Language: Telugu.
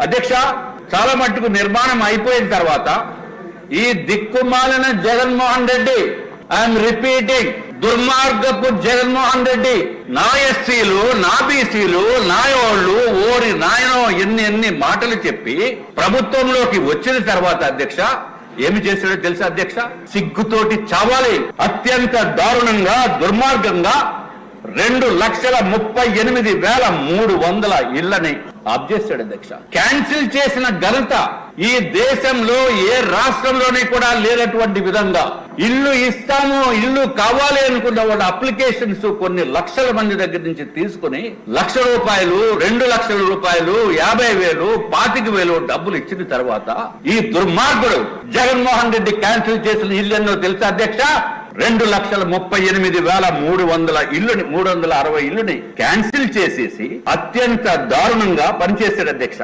అధ్యక్ష, చాలా మట్టుకు నిర్మాణం అయిపోయిన తర్వాత ఈ దిక్కుమాలిన జగన్మోహన్ రెడ్డి, ఐఎమ్ రిపీటింగ్, దుర్మార్గపు జగన్మోహన్ రెడ్డి నా ఎస్సీలు, నా బీసీలు, నాయోళ్ళు ఓరి నాయనో ఎన్ని మాటలు చెప్పి ప్రభుత్వంలోకి వచ్చిన తర్వాత అధ్యక్ష ఏమి చేశాడో తెలుసా అధ్యక్ష? సిగ్గుతోటి చావాలి. అత్యంత దారుణంగా, దుర్మార్గంగా 2,38,300 ఇళ్లని ఆప్ చేశాడు అధ్యక్ష. క్యాన్సిల్ చేసిన ఘనత ఈ దేశంలో ఏ రాష్ట్రంలోనే కూడా లేనటువంటి విధంగా ఇల్లు ఇస్తాము, ఇల్లు కావాలి అనుకున్న వాళ్ళ అప్లికేషన్స్ కొన్ని లక్షల మంది దగ్గర నుంచి తీసుకుని ₹1,00,000, ₹2,00,000, 50,000, 25,000 డబ్బులు ఇచ్చిన తర్వాత ఈ దుర్మార్గుడు జగన్మోహన్ రెడ్డి క్యాన్సిల్ చేసిన ఇల్లు ఎన్నో తెలుసా అధ్యక్ష? 2,38,300 ఇల్లుని, 360 ఇల్లుని క్యాన్సిల్ చేసేసి అత్యంత దారుణంగా పనిచేశాడు అధ్యక్ష.